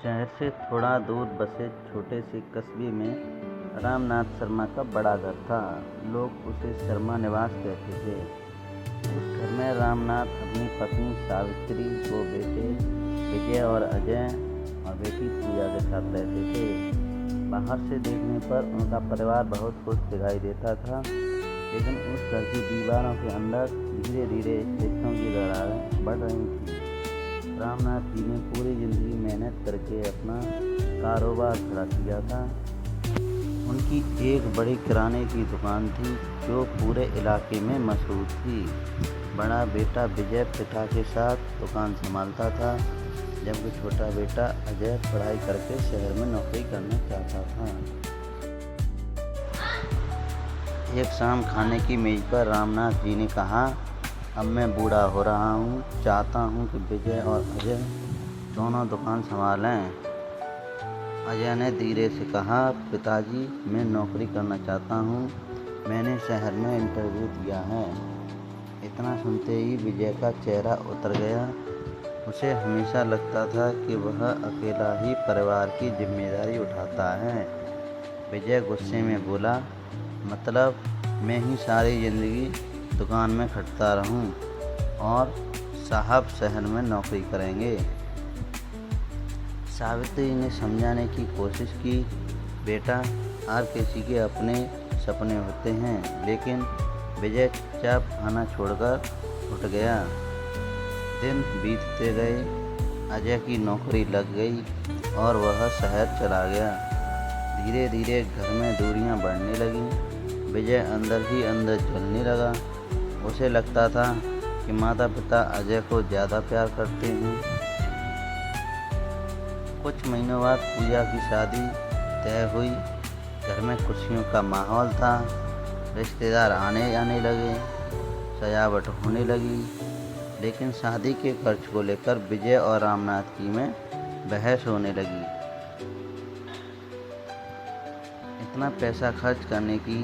शहर से थोड़ा दूर बसे छोटे से कस्बे में रामनाथ शर्मा का बड़ा घर था। लोग उसे शर्मा निवास कहते थे। उस घर में रामनाथ अपनी पत्नी सावित्री, दो बेटे विजय और अजय और बेटी पूजा के साथ रहते थे। बाहर से देखने पर उनका परिवार बहुत खुश दिखाई देता था, लेकिन उस घर की दीवारों के अंदर धीरे धीरे रिश्तों की दरारें बढ़ रही थी। रामनाथ जी ने पूरी जिंदगी मेहनत करके अपना कारोबार खड़ा किया था। उनकी एक बड़ी किराने की दुकान थी जो पूरे इलाके में मशहूर थी। बड़ा बेटा विजय पिता के साथ दुकान संभालता था, जबकि छोटा बेटा अजय पढ़ाई करके शहर में नौकरी करना चाहता था। एक शाम खाने की मेज पर रामनाथ जी ने कहा, अब मैं बूढ़ा हो रहा हूँ, चाहता हूँ कि विजय और अजय दोनों दुकान संभालें। अजय ने धीरे से कहा, पिताजी मैं नौकरी करना चाहता हूँ, मैंने शहर में इंटरव्यू दिया है। इतना सुनते ही विजय का चेहरा उतर गया। उसे हमेशा लगता था कि वह अकेला ही परिवार की जिम्मेदारी उठाता है। विजय गुस्से में बोला, मतलब मैं ही सारी जिंदगी दुकान में खटता रहूं और साहब शहर में नौकरी करेंगे। सावित्री ने समझाने की कोशिश की, बेटा हर किसी के अपने सपने होते हैं। लेकिन विजय चुपचाप खाना छोड़कर उठ गया। दिन बीतते गए, अजय की नौकरी लग गई और वह शहर चला गया। धीरे धीरे घर में दूरियां बढ़ने लगीं। विजय अंदर ही अंदर जलने लगा। उसे लगता था कि माता पिता अजय को ज़्यादा प्यार करते हैं। कुछ महीनों बाद पूजा की शादी तय हुई। घर में खुशियों का माहौल था। रिश्तेदार आने जाने लगे, सजावट होने लगी। लेकिन शादी के खर्च को लेकर विजय और रामनाथ जी में बहस होने लगी। इतना पैसा खर्च करने की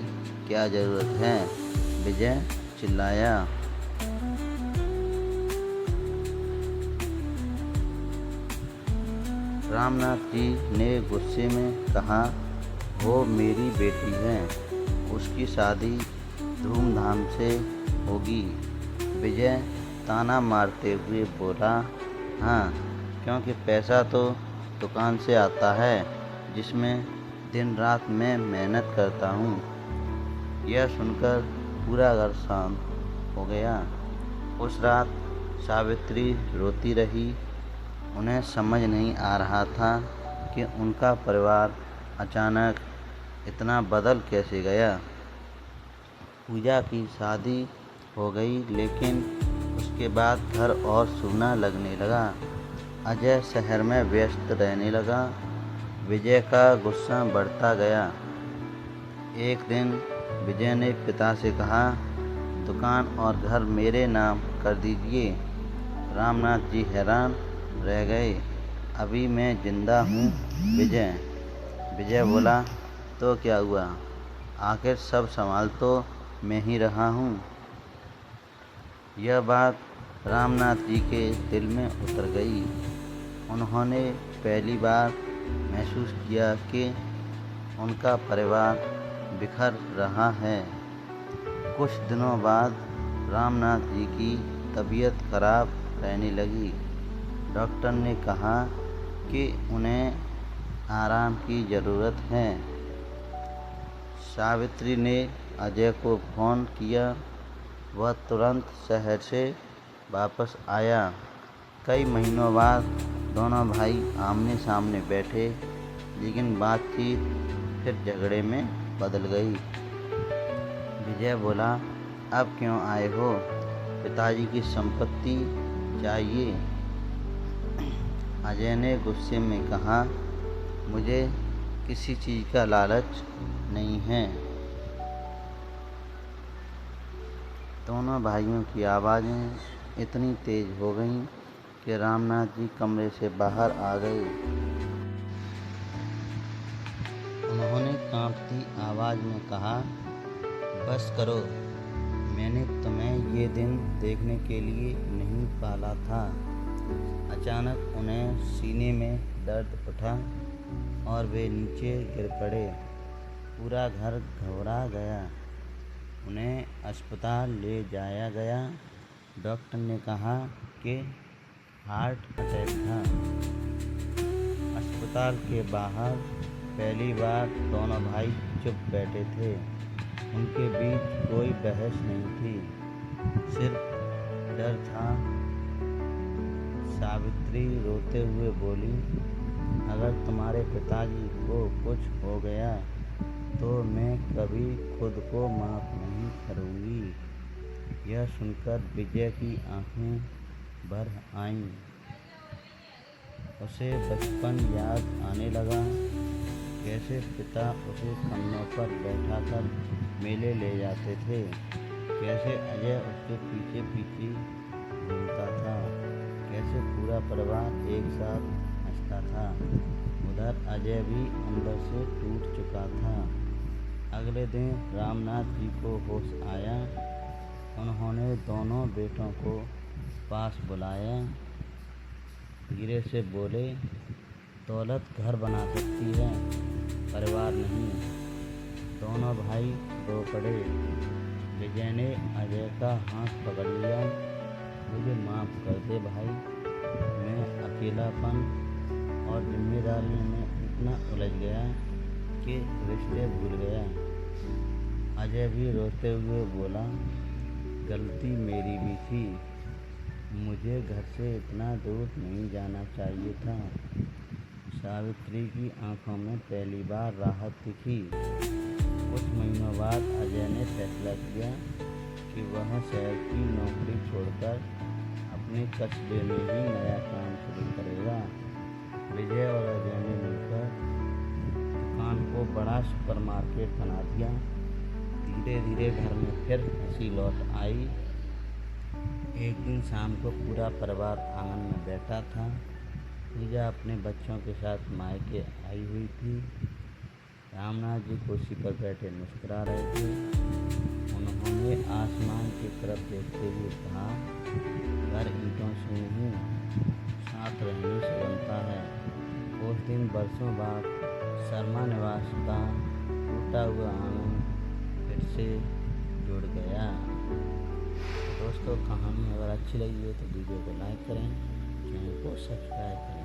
क्या ज़रूरत है? विजय चिल्लाया। रामनाथ जी ने गुस्से में कहा, वो मेरी बेटी है, उसकी शादी धूमधाम से होगी। विजय ताना मारते हुए बोला, हाँ, क्योंकि पैसा तो दुकान से आता है जिसमें दिन रात मैं मेहनत करता हूँ। यह सुनकर पूरा घर शांत हो गया। उस रात सावित्री रोती रही। उन्हें समझ नहीं आ रहा था कि उनका परिवार अचानक इतना बदल कैसे गया। पूजा की शादी हो गई, लेकिन उसके बाद घर और सूना लगने लगा। अजय शहर में व्यस्त रहने लगा। विजय का गुस्सा बढ़ता गया। एक दिन विजय ने पिता से कहा, दुकान और घर मेरे नाम कर दीजिए। रामनाथ जी हैरान रह गए। अभी मैं जिंदा हूँ विजय। विजय बोला, तो क्या हुआ, आखिर सब संभाल तो मैं ही रहा हूँ। यह बात रामनाथ जी के दिल में उतर गई। उन्होंने पहली बार महसूस किया कि उनका परिवार बिखर रहा है। कुछ दिनों बाद रामनाथ जी की तबीयत खराब रहने लगी। डॉक्टर ने कहा कि उन्हें आराम की ज़रूरत है। सावित्री ने अजय को फ़ोन किया। वह तुरंत शहर से वापस आया। कई महीनों बाद दोनों भाई आमने सामने बैठे, लेकिन बातचीत फिर झगड़े में बदल गई। विजय बोला, अब क्यों आए हो? पिताजी की संपत्ति चाहिए। अजय ने गुस्से में कहा, मुझे किसी चीज़ का लालच नहीं है। दोनों भाइयों की आवाज़ें इतनी तेज हो गईं कि रामनाथ जी कमरे से बाहर आ गए। उन्होंने कांपती आवाज़ में कहा, बस करो, मैंने तुम्हें ये दिन देखने के लिए नहीं पाला था। अचानक उन्हें सीने में दर्द उठा और वे नीचे गिर पड़े। पूरा घर घबरा गया। उन्हें अस्पताल ले जाया गया। डॉक्टर ने कहा कि हार्ट अटैक था। अस्पताल के बाहर पहली बार दोनों भाई चुप बैठे थे। उनके बीच कोई बहस नहीं थी, सिर्फ डर था। सावित्री रोते हुए बोली, अगर तुम्हारे पिताजी को कुछ हो गया तो मैं कभी खुद को माफ़ नहीं करूँगी। यह सुनकर विजय की आंखें भर आईं। उसे बचपन याद आने लगा, कैसे पिता उसे कंधों पर बैठाकर मेले ले जाते थे, कैसे अजय उसके पीछे पीछे घूमता था, कैसे पूरा परिवार एक साथ हंसता था। उधर अजय भी अंदर से टूट चुका था। अगले दिन रामनाथ जी को होश आया। उन्होंने दोनों बेटों को पास बुलाया। धीरे से बोले, दौलत घर बना सकती है, परिवार नहीं। दोनों भाई रो पड़े। विजय ने अजय का हाथ पकड़ लिया। मुझे माफ़ कर दे भाई, मैं अकेलापन और जिम्मेदारियों में इतना उलझ गया कि रिश्ते भूल गया। अजय भी रोते हुए बोला, गलती मेरी भी थी, मुझे घर से इतना दूर नहीं जाना चाहिए था। सावित्री की आंखों में पहली बार राहत दिखी। कुछ महीनों बाद अजय ने फैसला किया कि वह शहर की नौकरी छोड़कर अपने कस्बे में ही नया काम शुरू करेगा। विजय और अजय ने मिलकर दुकान को बड़ा सुपरमार्केट बना दिया। धीरे धीरे घर में फिर हंसी लौट आई। एक दिन शाम को पूरा परिवार आंगन में बैठा था। पूजा अपने बच्चों के साथ मायके आई हुई थी। रामनाथ जी कुर्सी पर बैठे मुस्कुरा रहे थे। उन्होंने आसमान की तरफ देखते हुए कहा, घर ईंटों से नहीं, साथ रहने से बनता है। उस दिन बरसों बाद शर्मा निवास का टूटा हुआ आंगन फिर से जुड़ गया। दोस्तों, कहानी अगर अच्छी लगी हो तो वीडियो को लाइक करें, चैनल को सब्सक्राइब करें।